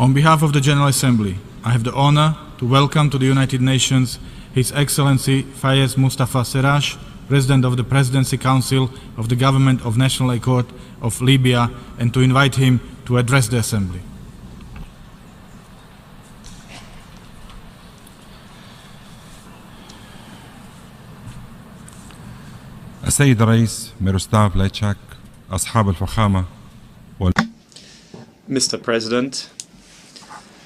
On behalf of the General Assembly, I have the honor to welcome to the United Nations His Excellency Faiez Mustafa Serraj, President of the Presidency Council of the Government of National Accord of Libya, and to invite him to address the Assembly. السيد الرئيس ميروسلاف لايتشاك أصحاب الفخامة Mr. President,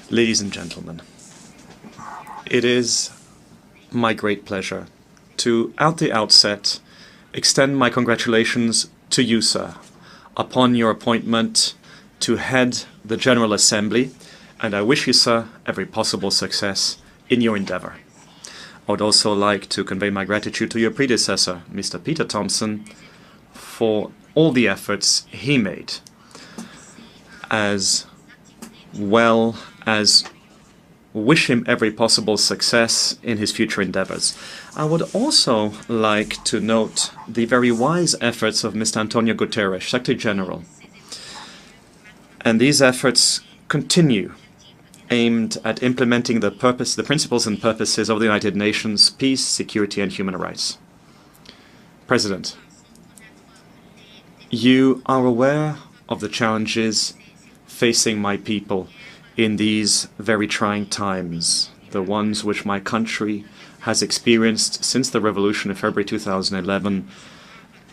ladies and gentlemen, it is my great pleasure to, at the outset, extend my congratulations to you, sir, upon your appointment to head the General Assembly, and I wish you, sir, every possible success in your endeavor. I would also like to convey my gratitude to your predecessor, Mr. Peter Thompson, for all the efforts he made, as well as wish him every possible success in his future endeavors. I would also like to note the very wise efforts of Mr. Antonio Guterres, Secretary General. And these efforts continue, aimed at implementing the principles and purposes of the United Nations, peace, security, and human rights. President, you are aware of the challenges facing my people in these very trying times, the ones which my country has experienced since the revolution of February 2011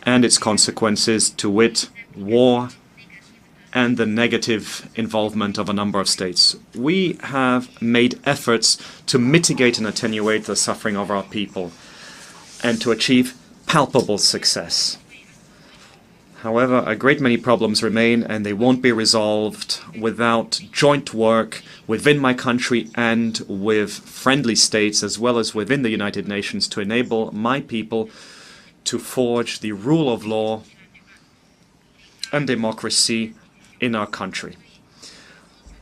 and its consequences, to wit, war and the negative involvement of a number of states. We have made efforts to mitigate and attenuate the suffering of our people and to achieve palpable success. However, a great many problems remain, and they won't be resolved without joint work within my country and with friendly states, as well as within the United Nations, to enable my people to forge the rule of law and democracy in our country.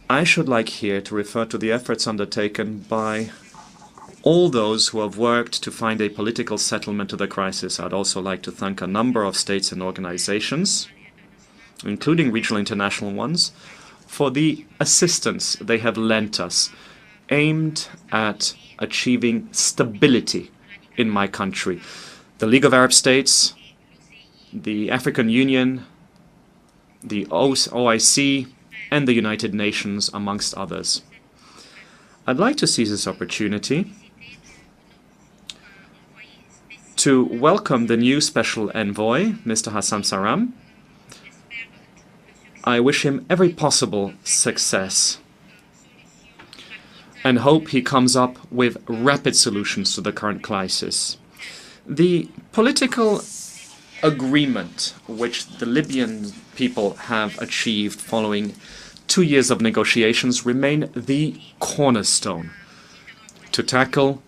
I should like here to refer to the efforts undertaken by all those who have worked to find a political settlement to the crisis. I'd also like to thank a number of states and organizations, including regional international ones, for the assistance they have lent us, aimed at achieving stability in my country. The League of Arab States, the African Union, the OIC, and the United Nations, amongst others. I'd like to seize this opportunity to welcome the new Special Envoy, Mr. Hassan Saram. I wish him every possible success and hope he comes up with rapid solutions to the current crisis. The political agreement which the Libyan people have achieved following 2 years of negotiations remain the cornerstone to tackle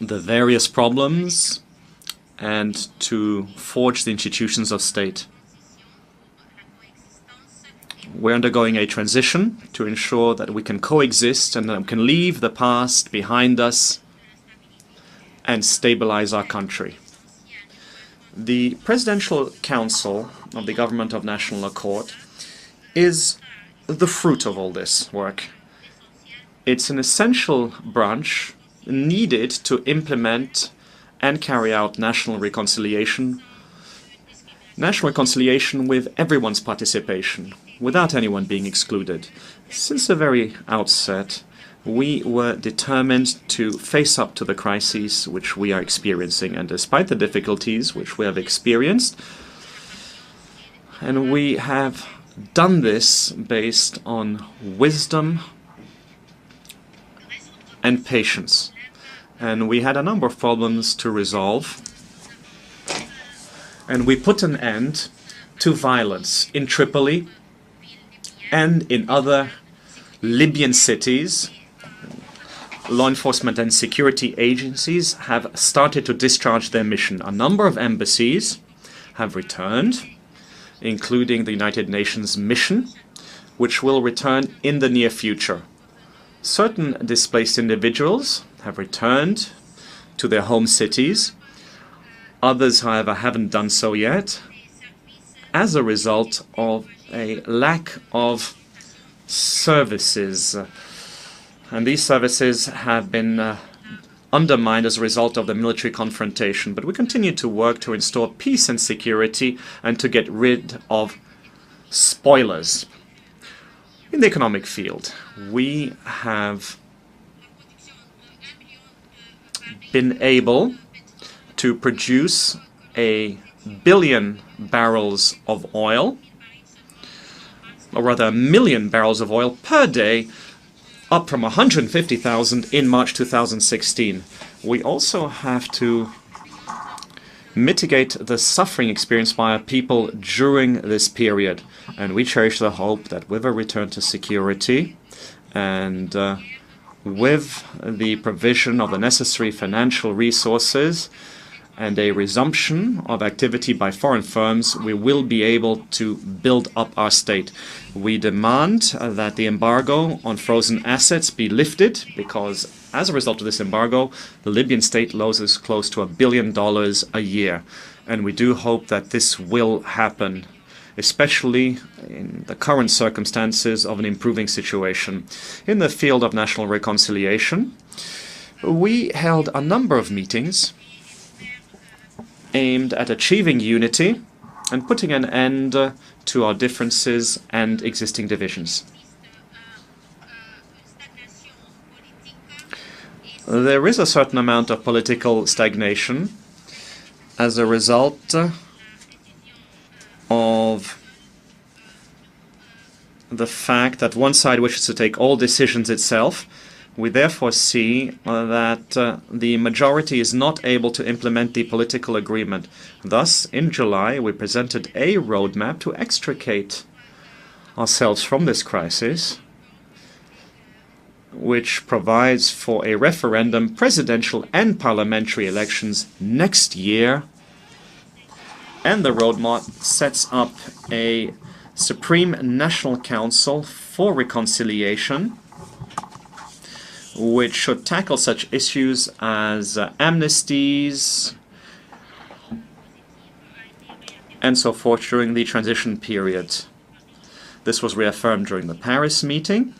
the various problems and to forge the institutions of state. We're undergoing a transition to ensure that we can coexist and that we can leave the past behind us and stabilize our country. The Presidential Council of the Government of National Accord is the fruit of all this work. It's an essential branch needed to implement and carry out national reconciliation with everyone's participation, without anyone being excluded. Since the very outset, we were determined to face up to the crises which we are experiencing, and despite the difficulties which we have experienced, and we have done this based on wisdom and patience. And we had a number of problems to resolve, and we put an end to violence in Tripoli and in other Libyan cities. Law enforcement and security agencies have started to discharge their mission. A number of embassies have returned, including the United Nations mission, which will return in the near future. Certain displaced individuals have returned to their home cities. Others, however, haven't done so yet, as a result of a lack of services. And these services have been undermined as a result of the military confrontation. But we continue to work to restore peace and security and to get rid of spoilers. In the economic field, we have been able to produce 1 billion barrels of oil, or rather 1 million barrels of oil per day, up from 150,000 in March 2016. We also have to mitigate the suffering experienced by our people during this period. And we cherish the hope that with a return to security and with the provision of the necessary financial resources and a resumption of activity by foreign firms, we will be able to build up our state. We demand that the embargo on frozen assets be lifted because as a result of this embargo, the Libyan state loses close to $1 billion a year. And we do hope that this will happen, especially in the current circumstances of an improving situation. In the field of national reconciliation, we held a number of meetings aimed at achieving unity and putting an end to our differences and existing divisions. There is a certain amount of political stagnation as a result of the fact that one side wishes to take all decisions itself. We therefore see that the majority is not able to implement the political agreement. Thus, in July, we presented a roadmap to extricate ourselves from this crisis, which provides for a referendum, presidential and parliamentary elections next year. And the roadmap sets up a Supreme National Council for Reconciliation, which should tackle such issues as amnesties and so forth during the transition period. This was reaffirmed during the Paris meeting,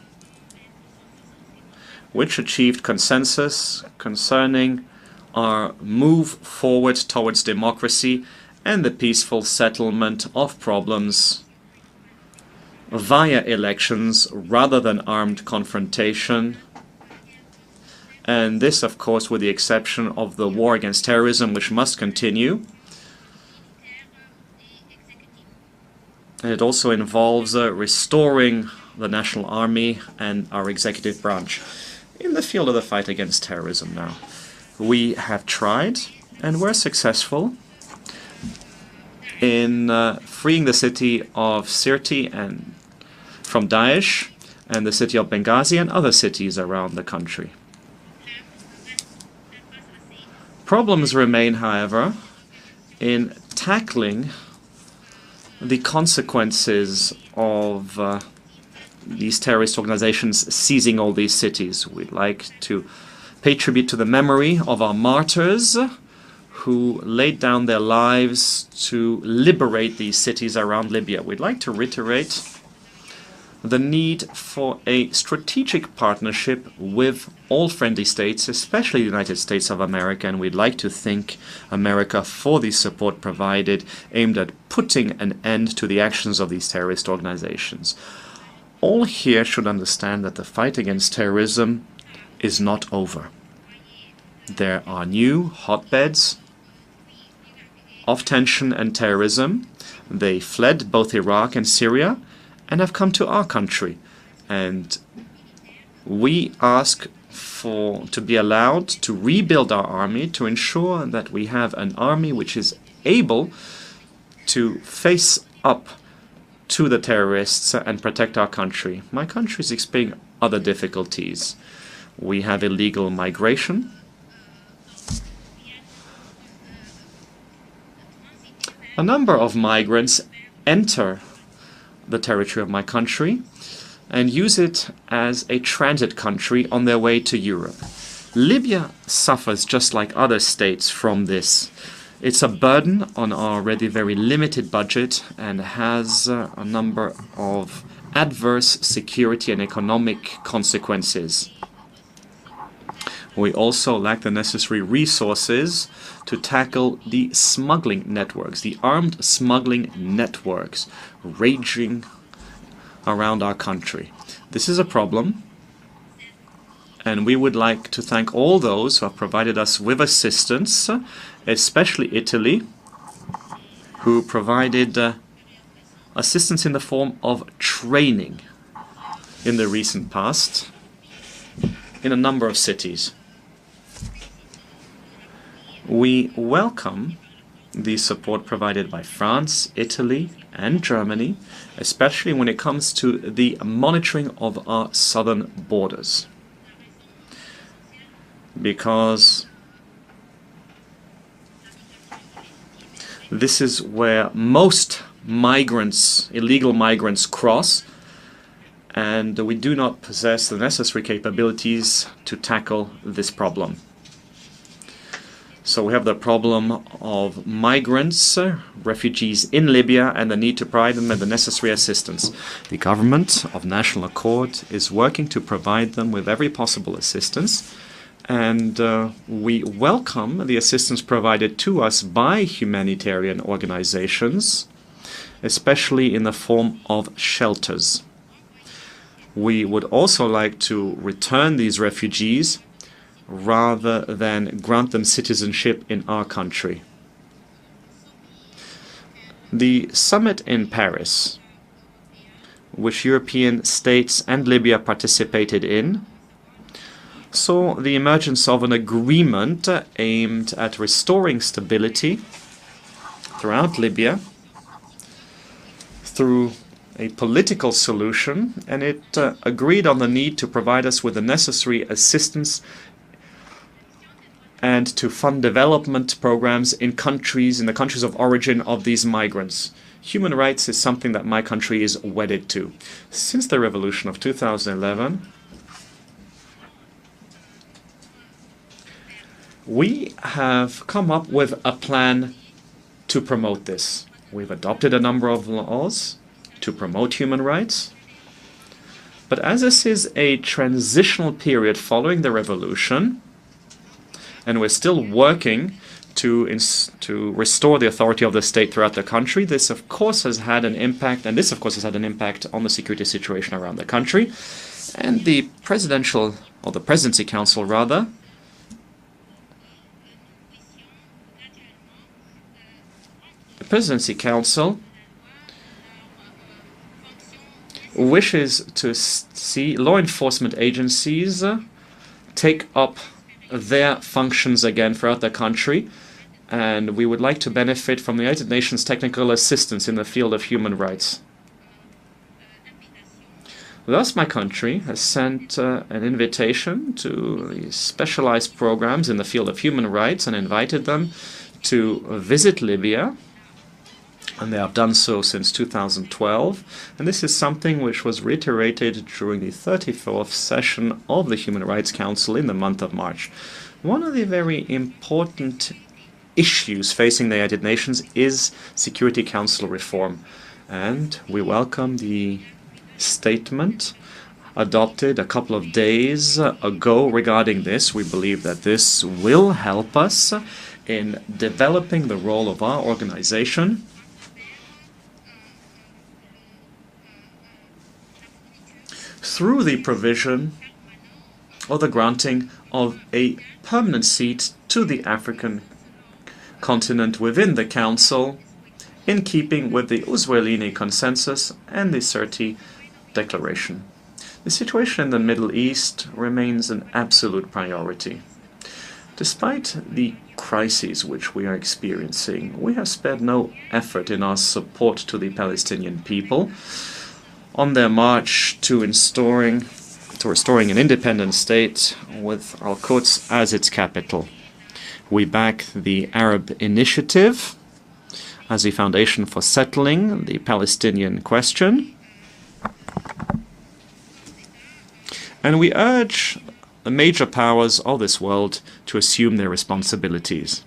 which achieved consensus concerning our move forward towards democracy and the peaceful settlement of problems via elections rather than armed confrontation. And this, of course, with the exception of the war against terrorism, which must continue. And it also involves restoring the National Army and our executive branch. In the field of the fight against terrorism now, we have tried and were successful in freeing the city of Sirte and from Daesh and the city of Benghazi and other cities around the country. Problems remain, however, in tackling the consequences of these terrorist organizations seizing all these cities. We'd like to pay tribute to the memory of our martyrs who laid down their lives to liberate these cities around Libya. We'd like to reiterate the need for a strategic partnership with all friendly states, especially the United States of America, and we'd like to thank America for the support provided aimed at putting an end to the actions of these terrorist organizations. All here should understand that the fight against terrorism is not over. There are new hotbeds of tension and terrorism. They fled both Iraq and Syria and have come to our country. And we ask to be allowed to rebuild our army to ensure that we have an army which is able to face up to the terrorists and protect our country. My country is experiencing other difficulties. We have illegal migration. A number of migrants enter the territory of my country and use it as a transit country on their way to Europe. Libya suffers just like other states from this. It's a burden on our already very limited budget and has a number of adverse security and economic consequences. We also lack the necessary resources to tackle the smuggling networks, the armed smuggling networks raging around our country. This is a problem, and we would like to thank all those who have provided us with assistance, especially Italy, who provided assistance in the form of training in the recent past in a number of cities. We welcome the support provided by France, Italy, and Germany, especially when it comes to the monitoring of our southern borders. Because this is where most migrants, illegal migrants, cross, and we do not possess the necessary capabilities to tackle this problem. So we have the problem of migrants, refugees in Libya, and the need to provide them with the necessary assistance. The government of national accord is working to provide them with every possible assistance, and we welcome the assistance provided to us by humanitarian organizations, especially in the form of shelters. We would also like to return these refugees rather than grant them citizenship in our country. The summit in Paris, which European states and Libya participated in, saw the emergence of an agreement aimed at restoring stability throughout Libya through a political solution, and it agreed on the need to provide us with the necessary assistance and to fund development programs in the countries of origin of these migrants. Human rights is something that my country is wedded to. Since the revolution of 2011, we have come up with a plan to promote this. We've adopted a number of laws to promote human rights. But as this is a transitional period following the revolution, and we're still working to restore the authority of the state throughout the country, this of course has had an impact, and this of course has had an impact on the security situation around the country. And the Presidency Council rather, the Presidency Council wishes to see law enforcement agencies take up their functions again throughout the country, and we would like to benefit from the United Nations technical assistance in the field of human rights. Thus, my country has sent an invitation to the specialized programs in the field of human rights and invited them to visit Libya, and they have done so since 2012, and this is something which was reiterated during the 34th session of the Human Rights Council in the month of March. One of the very important issues facing the United Nations is Security Council reform, and we welcome the statement adopted a couple of days ago regarding this. We believe that this will help us in developing the role of our organization through the provision or the granting of a permanent seat to the African continent within the Council, in keeping with the Uswelini Consensus and the Sirte Declaration. The situation in the Middle East remains an absolute priority. Despite the crises which we are experiencing, we have spared no effort in our support to the Palestinian people on their march to restoring an independent state with Al-Quds as its capital. We back the Arab Initiative as a foundation for settling the Palestinian question, and we urge the major powers of this world to assume their responsibilities.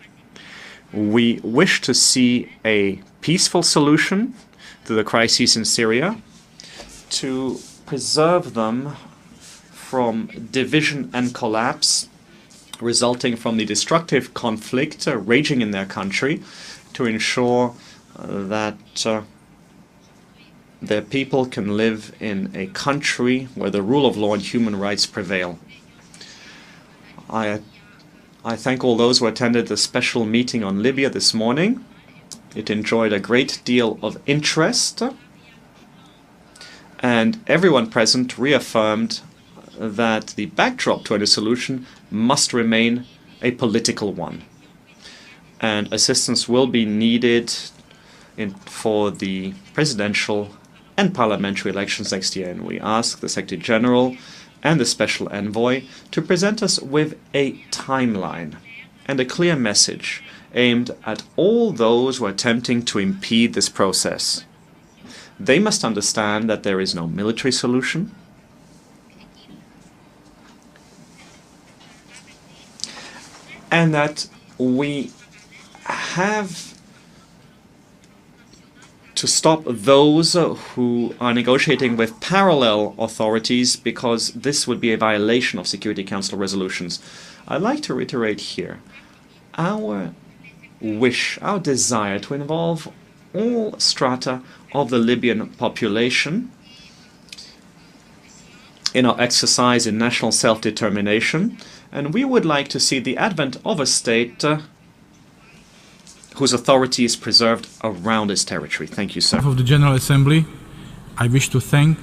We wish to see a peaceful solution to the crisis in Syria, to preserve them from division and collapse resulting from the destructive conflict raging in their country, to ensure that their people can live in a country where the rule of law and human rights prevail. I thank all those who attended the special meeting on Libya this morning. It enjoyed a great deal of interest, and everyone present reaffirmed that the backdrop to any solution must remain a political one. And assistance will be needed for the presidential and parliamentary elections next year. And we ask the Secretary General and the Special Envoy to present us with a timeline and a clear message aimed at all those who are attempting to impede this process. They must understand that there is no military solution, and that we have to stop those who are negotiating with parallel authorities, because this would be a violation of Security Council resolutions. I'd like to reiterate here our wish, our desire to involve all strata of the Libyan population in our exercise in national self-determination, and we would like to see the advent of a state whose authority is preserved around its territory. Thank you, sir. On behalf of the General Assembly, I wish to thank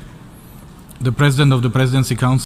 the President of the Presidency Council,